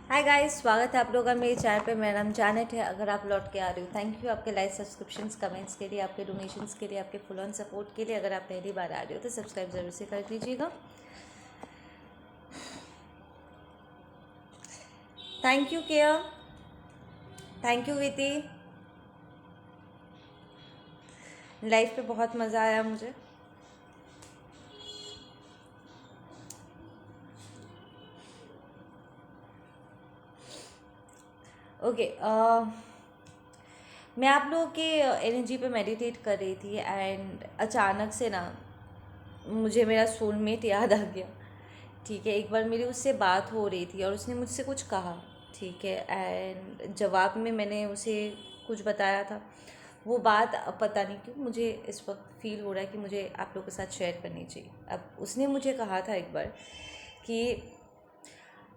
Hi guys, स्वागत है आप लोगों का मेरे चैनल पे। मेरा नाम जानट है। अगर आप लौट के आ रहे हो, थैंक यू आपके लाइक, सब्सक्रिप्शंस, कमेंट्स के लिए, आपके डोनेशंस के लिए, आपके फुल ऑन सपोर्ट के लिए। अगर आप पहली बार आ रहे हो तो सब्सक्राइब जरूर से कर लीजिएगा। Thank you Keya, thank you Viti. Life पे बहुत मज़ा आया मुझे। ओके, मैं आप लोगों के एनर्जी पे मेडिटेट कर रही थी एंड अचानक से ना मुझे मेरा सोलमेट याद आ गया। ठीक है, एक बार मेरी उससे बात हो रही थी और उसने मुझसे कुछ कहा। ठीक है, एंड जवाब में मैंने उसे कुछ बताया था। वो बात अब पता नहीं क्यों मुझे इस वक्त फील हो रहा है कि मुझे आप लोगों के साथ शेयर करनी चाहिए। अब उसने मुझे कहा था एक बार कि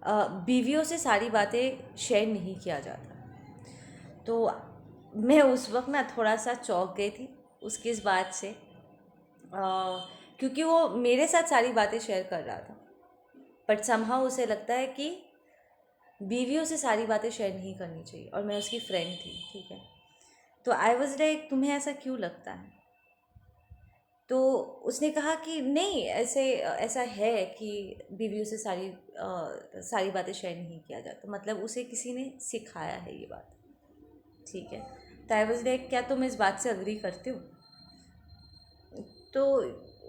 बीवियों से सारी बातें शेयर नहीं किया जाता। तो मैं उस वक्त ना थोड़ा सा चौंक गई थी उसकी इस बात से, क्योंकि वो मेरे साथ सारी बातें शेयर कर रहा था, बट समहाउ उसे लगता है कि बीवियों से सारी बातें शेयर नहीं करनी चाहिए, और मैं उसकी फ्रेंड थी। ठीक है, तो आई वॉज लाइक तुम्हें ऐसा क्यों लगता है? तो उसने कहा कि नहीं, ऐसे ऐसा है कि बीवियों से सारी बातें शेयर नहीं किया जाता, मतलब उसे किसी ने सिखाया है ये बात। ठीक है, तो आई वॉज लाइक क्या तुम इस बात से अग्री करते हो? तो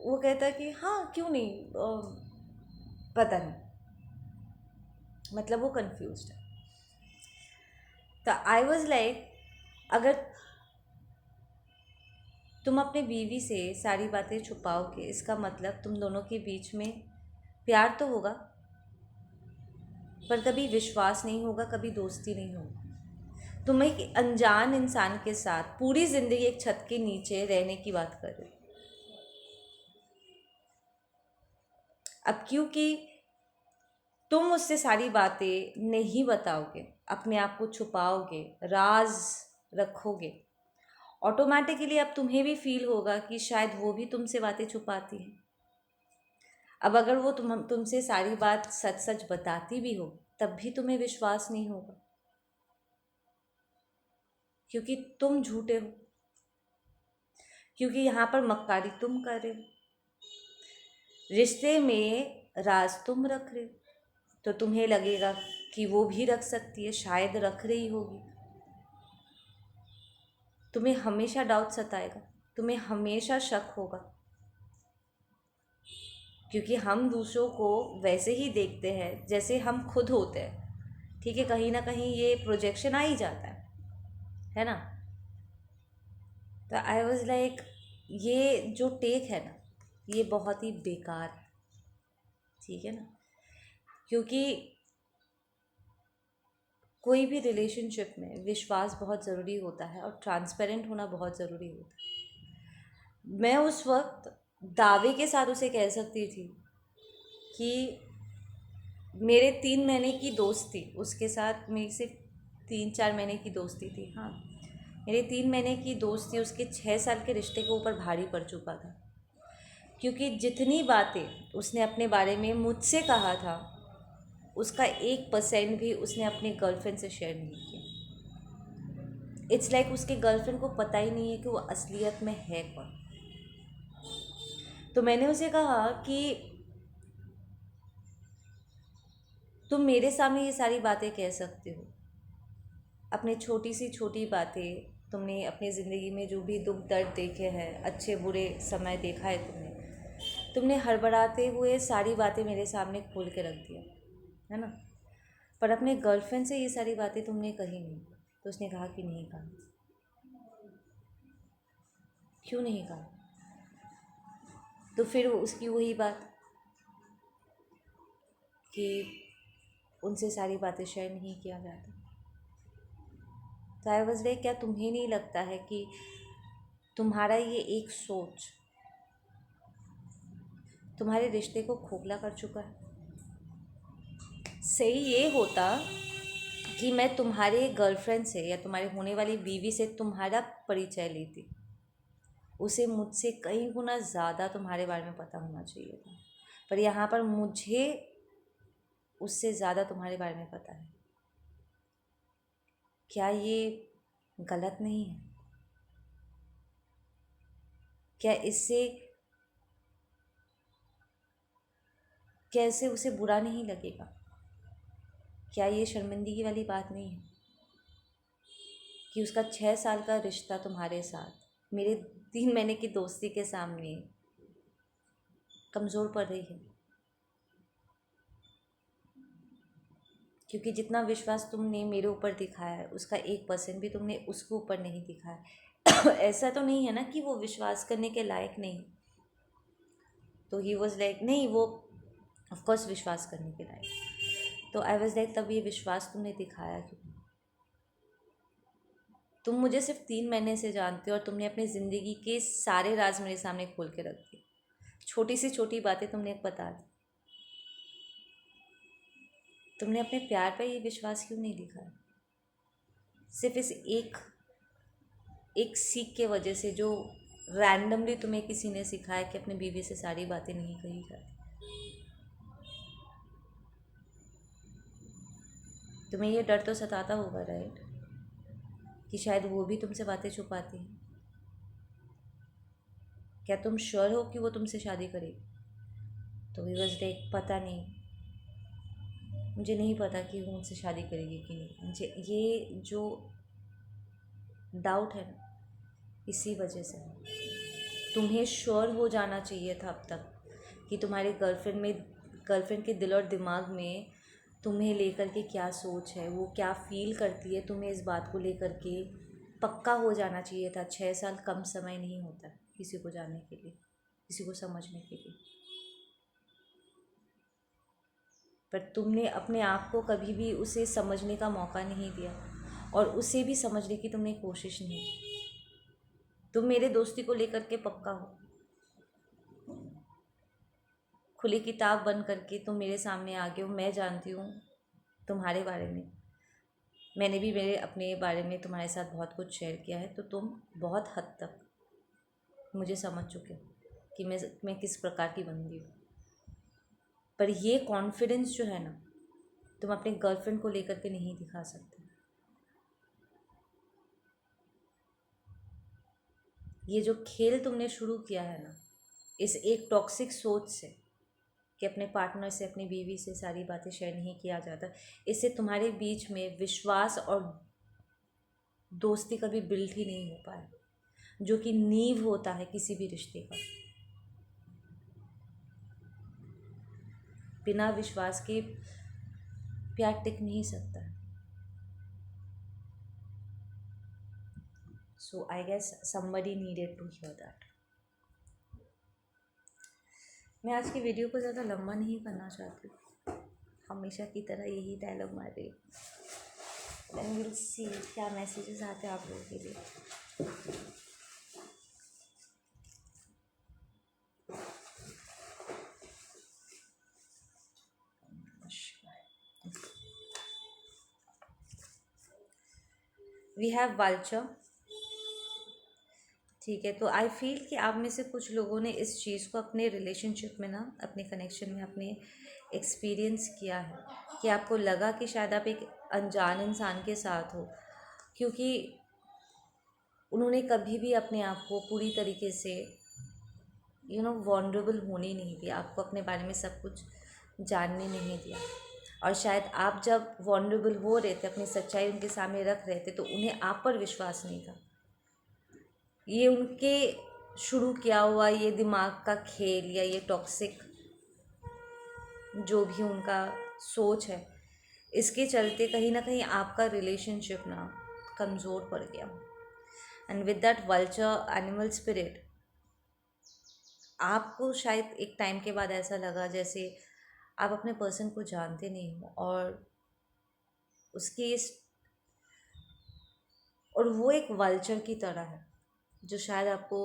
वो कहता है कि हाँ क्यों नहीं, पता नहीं, मतलब वो कंफ्यूज है। तो आई वॉज लाइक अगर तुम अपने बीवी से सारी बातें छुपाओगे, इसका मतलब तुम दोनों के बीच में प्यार तो होगा, पर कभी विश्वास नहीं होगा, कभी दोस्ती नहीं होगी। तुम एक अनजान इंसान के साथ पूरी ज़िंदगी एक छत के नीचे रहने की बात कर रहे हो। अब क्योंकि तुम उससे सारी बातें नहीं बताओगे, अपने आप को छुपाओगे, राज रखोगे, ऑटोमेटिकली अब तुम्हें भी फील होगा कि शायद वो भी तुमसे बातें छुपाती है। अब अगर वो तुमसे सारी बात सच सच बताती भी हो, तब भी तुम्हें विश्वास नहीं होगा, क्योंकि तुम झूठे हो, क्योंकि यहाँ पर मक्कारी तुम कर रहे हो, रिश्ते में राज तुम रख रहे हो। तो तुम्हें लगेगा कि वो भी रख सकती है, शायद रख रही होगी। तुम्हें हमेशा डाउट सताएगा, तुम्हें हमेशा शक होगा, क्योंकि हम दूसरों को वैसे ही देखते हैं जैसे हम खुद होते हैं। ठीक है, कहीं ना कहीं ये प्रोजेक्शन आ ही जाता है ना? तो आई वॉज लाइक ये जो टेक है ना, ये बहुत ही बेकार है। ठीक है ना, क्योंकि कोई भी रिलेशनशिप में विश्वास बहुत ज़रूरी होता है और ट्रांसपेरेंट होना बहुत ज़रूरी होता है। मैं उस वक्त दावे के साथ उसे कह सकती थी कि मेरे 3 महीने की दोस्ती, उसके साथ मेरी सिर्फ 3-4 महीने की दोस्ती थी। हाँ, मेरे 3 महीने की दोस्ती उसके 6 साल के रिश्ते के ऊपर भारी पड़ चुका था, क्योंकि जितनी बातें उसने अपने बारे में मुझसे कहा था, उसका 1% भी उसने अपनी गर्लफ्रेंड से शेयर नहीं किया। इट्स लाइक उसके गर्लफ्रेंड को पता ही नहीं है कि वो असलियत में है कौन। तो मैंने उसे कहा कि तुम मेरे सामने ये सारी बातें कह सकते हो, अपने छोटी सी छोटी बातें, तुमने अपनी ज़िंदगी में जो भी दुख दर्द देखे हैं, अच्छे बुरे समय देखा है तुमने हड़बड़ाते हुए सारी बातें मेरे सामने खोल के रख दिया, है ना? पर अपने गर्लफ्रेंड से ये सारी बातें तुमने कही नहीं। तो उसने कहा कि नहीं कहा। क्यों नहीं कहा? तो फिर उसकी वही बात कि उनसे सारी बातें शेयर नहीं किया जाता। तो आई वॉज लाइक क्या तुम्हें नहीं लगता है कि तुम्हारा ये एक सोच तुम्हारे रिश्ते को खोखला कर चुका है? सही ये होता कि मैं तुम्हारे गर्लफ्रेंड से या तुम्हारे होने वाली बीवी से तुम्हारा परिचय लेती, उसे मुझसे कई गुना ज़्यादा तुम्हारे बारे में पता होना चाहिए था। पर यहाँ पर मुझे उससे ज़्यादा तुम्हारे बारे में पता है। क्या ये गलत नहीं है? क्या इससे उसे बुरा नहीं लगेगा? क्या ये शर्मिंदगी वाली बात नहीं है कि उसका 6 साल का रिश्ता तुम्हारे साथ मेरे 3 महीने की दोस्ती के सामने कमज़ोर पड़ रही है? क्योंकि जितना विश्वास तुमने मेरे ऊपर दिखाया है उसका 1% भी तुमने उसके ऊपर नहीं दिखाया। ऐसा तो नहीं है ना कि वो विश्वास करने के लायक नहीं? तो ही वॉज लाइक नहीं, वो ऑफकोर्स विश्वास करने के लायक। तो आई वॉज लाइक तब ये विश्वास तुमने दिखाया क्यों? तुम मुझे सिर्फ 3 महीने से जानते हो और तुमने अपनी ज़िंदगी के सारे राज मेरे सामने खोल के रख दिए। छोटी सी छोटी बातें तुमने बता दी। तुमने अपने प्यार पर ये विश्वास क्यों नहीं दिखाया? सिर्फ इस एक सीख के वजह से जो रैंडमली तुम्हें किसी ने सिखाया कि अपनी बीवी से सारी बातें नहीं कही जाती। तुम्हें ये डर तो सताता होगा, राइट, कि शायद वो भी तुमसे बातें छुपाती है। क्या तुम श्योर हो कि वो तुमसे शादी करेगी? तो ही वॉज लाइक पता नहीं, मुझे नहीं पता कि वो मुझसे शादी करेगी कि नहीं। मुझे ये जो डाउट है ना, इसी वजह से तुम्हें श्योर हो जाना चाहिए था अब तक कि तुम्हारे गर्लफ्रेंड के दिल और दिमाग में तुम्हें लेकर के क्या सोच है, वो क्या फील करती है। तुम्हें इस बात को लेकर के पक्का हो जाना चाहिए था। 6 साल कम समय नहीं होता है किसी को जानने के लिए, किसी को समझने के लिए। पर तुमने अपने आप को कभी भी उसे समझने का मौका नहीं दिया और उसे भी समझने की तुमने कोशिश नहीं की। तुम मेरे दोस्ती को लेकर के पक्का हो, खुली किताब बन करके तुम मेरे सामने आ गए हो। मैं जानती हूँ तुम्हारे बारे में, मैंने भी मेरे अपने बारे में तुम्हारे साथ बहुत कुछ शेयर किया है, तो तुम बहुत हद तक मुझे समझ चुके हो कि मैं किस प्रकार की बंदी हूँ। पर ये कॉन्फिडेंस जो है ना, तुम अपने गर्लफ्रेंड को लेकर के नहीं दिखा सकते। ये जो खेल तुमने शुरू किया है ना, इस एक टॉक्सिक सोच से कि अपने पार्टनर से, अपनी बीवी से सारी बातें शेयर नहीं किया जाता, इससे तुम्हारे बीच में विश्वास और दोस्ती कभी बिल्ड ही नहीं हो पाया, जो कि नींव होता है किसी भी रिश्ते का। बिना विश्वास के प्यार टिक नहीं सकता। So I guess somebody needed to hear that। मैं आज की वीडियो को ज़्यादा लंबा नहीं करना चाहती, हमेशा की तरह यही डायलॉग मार रही। देन विल सी क्या मैसेजेस आते हैं आप लोगों के लिए। वी हैव वाल्चर, ठीक है। तो आई फील कि आप में से कुछ लोगों ने इस चीज़ को अपने रिलेशनशिप में ना, अपने कनेक्शन में अपने एक्सपीरियंस किया है कि आपको लगा कि शायद आप एक अनजान इंसान के साथ हो, क्योंकि उन्होंने कभी भी अपने आप को पूरी तरीके से वॉनरेबल होने नहीं दिया, आपको अपने बारे में सब कुछ जानने नहीं दिया। और शायद आप जब वॉनरेबल हो रहे थे, अपनी सच्चाई उनके सामने रख रहे थे, तो उन्हें आप पर विश्वास नहीं था। ये उनके शुरू किया हुआ ये दिमाग का खेल या ये टॉक्सिक जो भी उनका सोच है, इसके चलते कहीं ना कहीं आपका रिलेशनशिप ना कमज़ोर पड़ गया। And with that vulture animal spirit, आपको शायद एक टाइम के बाद ऐसा लगा जैसे आप अपने पर्सन को जानते नहीं हो, और वो एक वल्चर की तरह है जो शायद आपको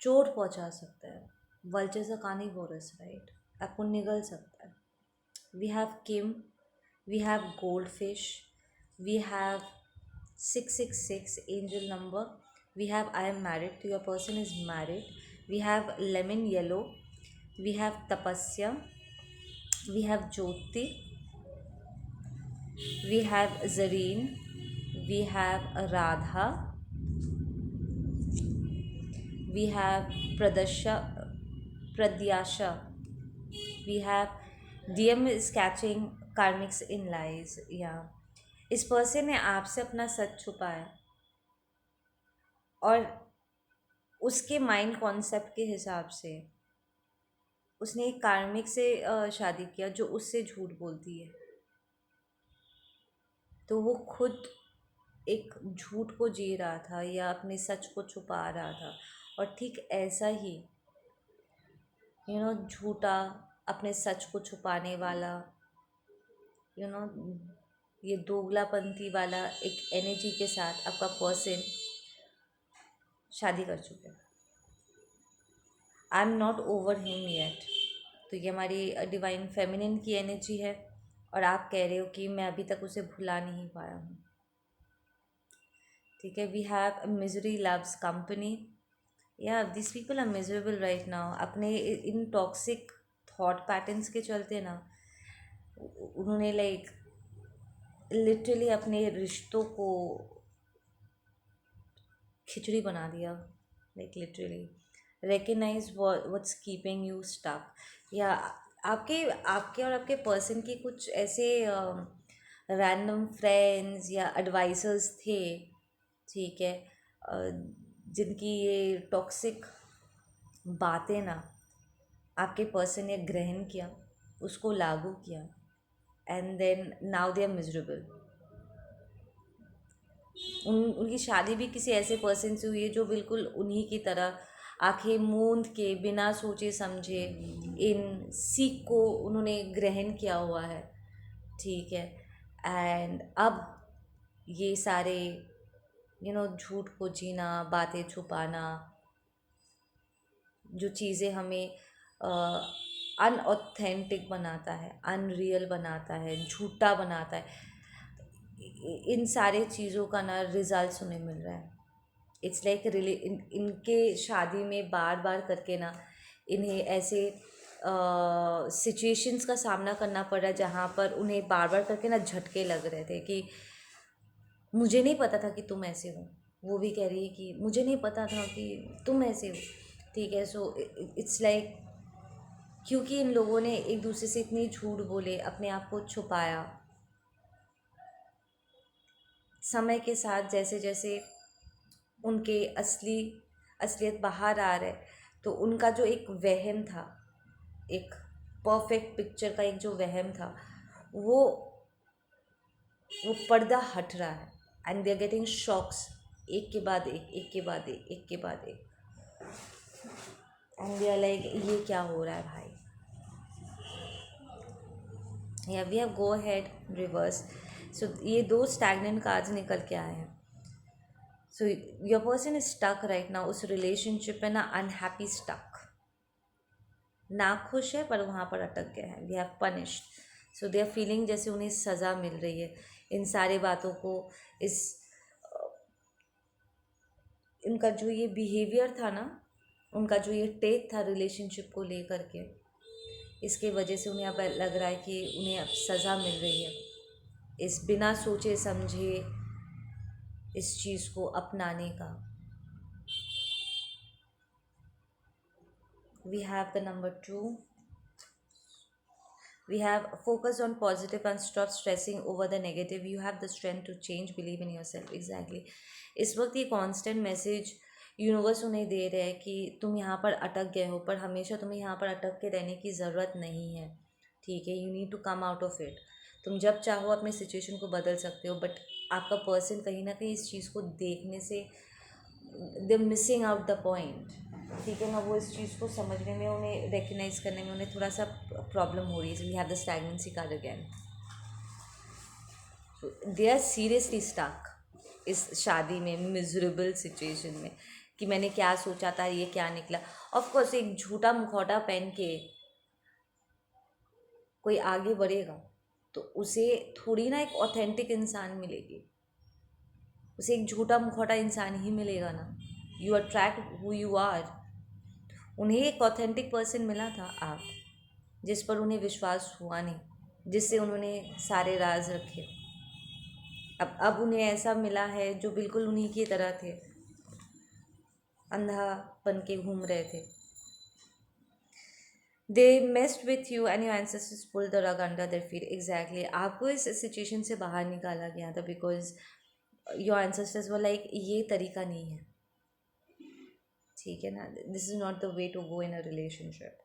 चोट पहुंचा सकता है। वल्चर से कार्निवोरस, राइट, आपको निगल सकता है। We have Kim, we have gold fish, we have 666 angel number, we have I am married, तो your person is married, we have lemon yellow, we have Tapasya, we have Jyoti, we have Zareen, we have Radha, we have Pradyasha, we have DM is catching karmics in lies. Yeah, इस person ने आपसे अपना सच छुपाया और उसके mind concept के हिसाब से उसने एक कार्मिक से शादी किया जो उससे झूठ बोलती है, तो वो खुद एक झूठ को जी रहा था या अपने सच को छुपा रहा था। और ठीक ऐसा ही झूठा अपने सच को छुपाने वाला यू नो ये दोगलापंथी वाला एक एनर्जी के साथ आपका पर्सन शादी कर चुके हैं। I am not over him yet. तो ये हमारी डिवाइन फेमिनिन की एनर्जी है और आप कह रहे हो कि मैं अभी तक उसे भुला नहीं पाया हूँ। ठीक है, we have misery loves company. या this people are miserable right now. अपने इन टॉक्सिक थॉट पैटर्न्स के चलते ना उन्होंने लाइक लिटरली अपने रिश्तों को खिचड़ी बना दिया। Like literally recognise what's keeping you stuck. या आपके आपके और आपके पर्सन की कुछ ऐसे रैंडम फ्रेंड्स या एडवाइजर्स थे, ठीक है, जिनकी ये टॉक्सिक बातें ना आपके पर्सन ने ग्रहण किया, उसको लागू किया, and then now they are miserable. उनकी शादी भी किसी ऐसे पर्सन से हुई है जो बिल्कुल उन्हीं की तरह आंखें मूंद के बिना सोचे समझे इन सीख को उन्होंने ग्रहण किया हुआ है। ठीक है, एंड अब ये सारे झूठ को जीना, बातें छुपाना, जो चीज़ें हमें अनऑथेंटिक बनाता है, अनरियल बनाता है, झूठा बनाता है, इन सारे चीज़ों का ना रिजल्ट उन्हें मिल रहा है। इट्स लाइक इनके शादी में बार बार करके ना इन्हें ऐसे सिचुएशंस का सामना करना पड़ रहा है जहाँ पर उन्हें बार बार करके ना झटके लग रहे थे कि मुझे नहीं पता था कि तुम ऐसे हो। वो भी कह रही है कि मुझे नहीं पता था कि तुम ऐसे हो। ठीक है, सो इट्स लाइक क्योंकि इन लोगों ने एक दूसरे से इतनी झूठ बोले, अपने आप को छुपाया, समय के साथ जैसे जैसे उनके असलियत बाहर आ रहे, तो उनका जो एक वहम था, एक परफेक्ट पिक्चर का एक जो वहम था, वो पर्दा हट रहा है and they are getting shocks, एक के बाद एक के बाद एक के बाद एक, एंड दे आर लाइक ये क्या हो रहा है भाई। या we have go head reverse. So ये दो स्टैग्नेंट कार्ड्स निकल के आए हैं। So your person is stuck right now उस रिलेशनशिप में ना, अनहैप्पी स्टक, ना खुश है पर वहाँ पर अटक गया है। We have punished, so they are feeling जैसे उन्हें सज़ा मिल रही है इन सारी बातों को, इनका जो ये बिहेवियर था ना, उनका जो ये टेक था रिलेशनशिप को लेकर के, इसके वजह से उन्हें अब लग रहा है कि उन्हें अब सज़ा मिल रही है इस बिना सोचे समझे इस चीज़ को अपनाने का। We have the number 2. We have focus on positive and stop stressing over the negative. You have the strength to change. Believe in yourself. Exactly. इस वक्त ये कांस्टेंट मैसेज यूनिवर्स उन्हें दे रहा है कि तुम यहाँ पर अटक गए हो, पर हमेशा तुम्हें यहाँ पर अटक के रहने की ज़रूरत नहीं है। ठीक है, you need to come out of it. तुम जब चाहो अपने सिचुएशन को बदल सकते हो, बट आपका पर्सन कहीं ना कहीं इस चीज़ को देखने से दे मिसिंग आउट द पॉइंट। ठीक है ना, वो इस चीज़ को समझने में, उन्हें रिकग्नाइज करने में उन्हें थोड़ा सा प्रॉब्लम हो रही है। We have the stagnancy card again. They are seriously stuck इस शादी में, मिजरेबल सिचुएशन में कि मैंने क्या सोचा था, ये क्या निकला। ऑफ कोर्स एक झूठा मुखौटा पहन के कोई आगे बढ़ेगा तो उसे थोड़ी ना एक ऑथेंटिक इंसान मिलेगी, उसे एक झूठा मुखौटा इंसान ही मिलेगा ना। You attract who you are. उन्हें एक ऑथेंटिक पर्सन मिला था आप, जिस पर उन्हें विश्वास हुआ नहीं, जिससे उन्होंने सारे राज रखे। अब उन्हें ऐसा मिला है जो बिल्कुल उन्हीं की तरह थे, अंधा बन के घूम रहे थे। They messed with you and your ancestors pull the rug under their feet. Exactly, आपको इस सिचुएशन से बाहर निकाला गया था because your ancestors were like ये तरीका नहीं है, ठीक है ना, this is not the way to go in a relationship.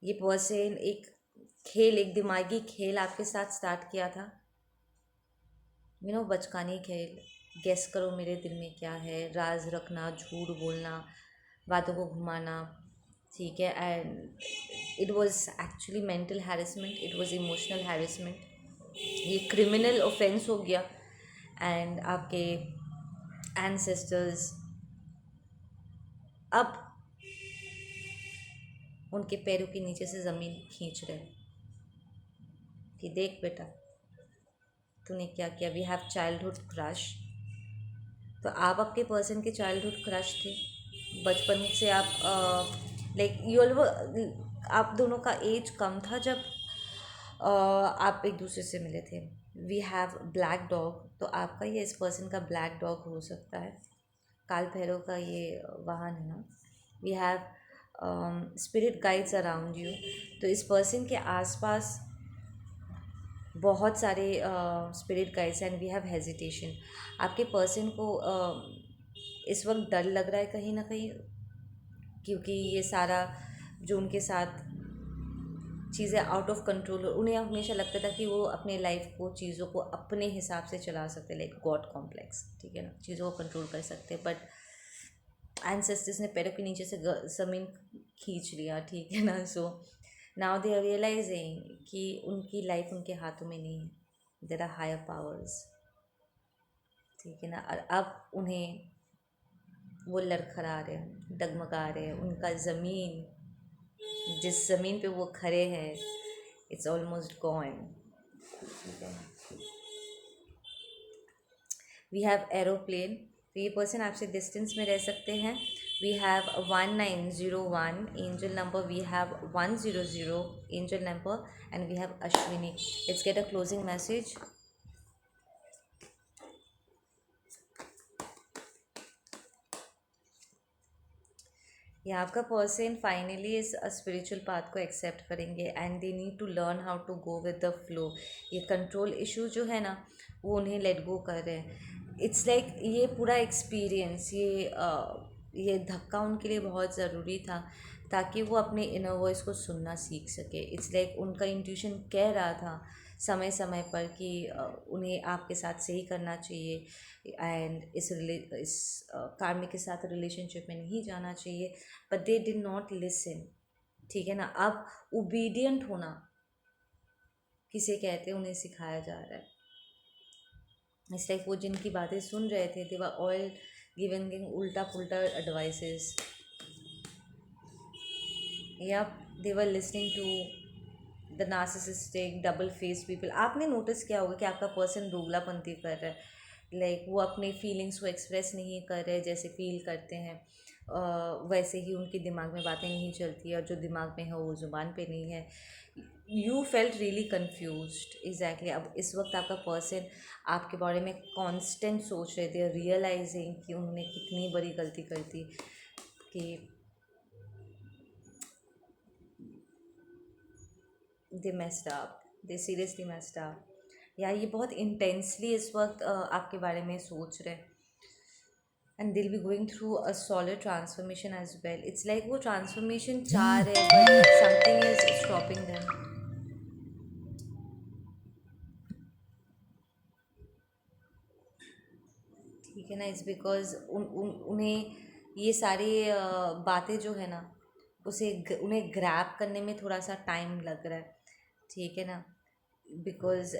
ये पर्सन एक खेल, एक दिमागी खेल आपके साथ स्टार्ट किया था, बचकानी खेल। गेस करो मेरे दिल में क्या है, राज रखना, झूठ बोलना, बातों को घुमाना, ठीक है। And it was actually mental harassment, it was emotional harassment. ये क्रिमिनल ऑफेंस हो गया। एंड आपके एंसेस्टर्स अब उनके पैरों के नीचे से ज़मीन खींच रहे कि देख बेटा तूने क्या किया। We have childhood crush. तो आप आपके पर्सन के चाइल्डहुड क्रश थे, बचपन से आप लाइक आप दोनों का एज कम था जब आप एक दूसरे से मिले थे। वी हैव ब्लैक डॉग, तो आपका ये इस पर्सन का ब्लैक डॉग हो सकता है, काल भैरव का ये वाहन है ना। We have spirit guides around you. तो इस पर्सन के आसपास बहुत सारे spirit guides and we have hesitation. आपके पर्सन को इस वक्त डर लग रहा है कहीं ना कहीं, क्योंकि ये सारा जो उनके साथ चीज़ें आउट ऑफ कंट्रोल, उन्हें हमेशा लगता था कि वो अपने लाइफ को, चीज़ों को अपने हिसाब से चला सकते, लाइक गॉड कॉम्प्लेक्स, ठीक है ना, चीज़ों को कंट्रोल कर सकते। बट एंसेस्टर्स ने पैरों के नीचे से ज़मीन खींच लिया, ठीक है ना। So now they are realising कि उनकी लाइफ उनके हाथों में नहीं है, देयर आर हायर पावर्स, ठीक है ना। और अब उन्हें वो लड़खड़ा रहे हैं, डगमगा रहे हैं। उनका ज़मीन, जिस ज़मीन पे वो खड़े हैं, इट्स ऑलमोस्ट गॉन, ठीक है। We have aeroplane. तो ये पर्सन आपसे डिस्टेंस में रह सकते हैं। We have 1901 angel number, we have 100 angel number, and we have Ashwini. Let's get a closing message. ये आपका पर्सन फाइनली इस स्पिरिचुअल पाथ को एक्सेप्ट करेंगे and they need to learn how to go with the flow. ये control issue जो है ना, वो उन्हें लेट गो कर रहे हैं। इट्स लाइक ये पूरा एक्सपीरियंस, ये धक्का उनके लिए बहुत ज़रूरी था ताकि वो अपने इनर वॉइस को सुनना सीख सके। इट्स लाइक उनका इंट्यूशन कह रहा था समय समय पर कि उन्हें आपके साथ सही करना चाहिए एंड इस कार्मिक के साथ रिलेशनशिप में नहीं जाना चाहिए, but they did not listen, ठीक है ना। अब ओबीडियंट होना किसे कहते हैं, उन्हें सिखाया जा रहा है। इट्स लाइक वो जिनकी बातें सुन रहे थे, दे वर ऑल गिविंग उल्टा पुल्टा एडवाइसेस, या they were listening to the narcissistic double face people. आपने नोटिस किया होगा कि आपका पर्सन दोगलापंती कर रहा है, लाइक वो अपने फीलिंग्स को एक्सप्रेस नहीं कर रहे जैसे फील करते हैं, वैसे ही उनके दिमाग में बातें नहीं चलती, और जो दिमाग में है वो ज़ुबान पे नहीं है। You felt really confused, exactly. अब इस वक्त आपका पर्सन आपके बारे में कॉन्स्टेंट सोच रहे थे, रियलाइजिंग कि उन्होंने कितनी बड़ी गलती कर दी, कि दे मेस्ड अप, दे सीरियसली मेस्ड अप, या ये बहुत इंटेंसली इस वक्त आपके बारे में सोच रहे हैं। And they'll be going through a solid transformation as well. It's like वो ट्रांसफॉर्मेशन चाह रहे हैं but something is stopping them, ठीक है ना। इट्स बिकॉज उन्हें ये सारी बातें जो है ना, उन्हें ग्रैब करने में थोड़ा सा टाइम लग रहा है, ठीक है ना। बिकॉज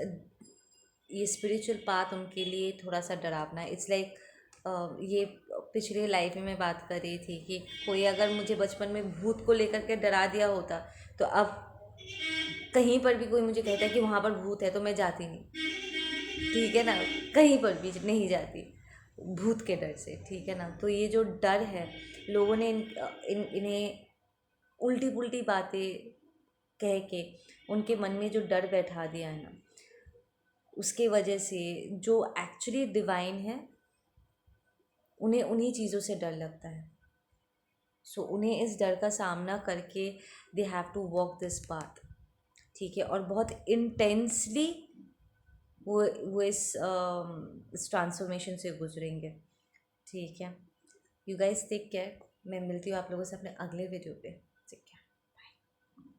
ये स्पिरिचुअल पाथ उनके लिए थोड़ा सा डरावना है। इट्स लाइक ये पिछले लाइफ में मैं बात कर रही थी कि कोई अगर मुझे बचपन में भूत को लेकर के डरा दिया होता, तो अब कहीं पर भी कोई मुझे कहता है कि वहाँ पर भूत है तो मैं जाती नहीं, ठीक है ना, कहीं पर भी नहीं जाती भूत के डर से, ठीक है ना। तो ये जो डर है, लोगों ने इन्हें उल्टी पुल्टी बातें कह के उनके मन में जो डर बैठा दिया है ना, उसके वजह से जो एक्चुअली डिवाइन है उन्हें उन्हीं चीज़ों से डर लगता है। सो उन्हें इस डर का सामना करके they have to walk this path, ठीक है। और बहुत इंटेंसली वो इस ट्रांसफॉर्मेशन से गुजरेंगे, ठीक है। You guys take care. मैं मिलती हूँ आप लोगों से अपने अगले वीडियो पे।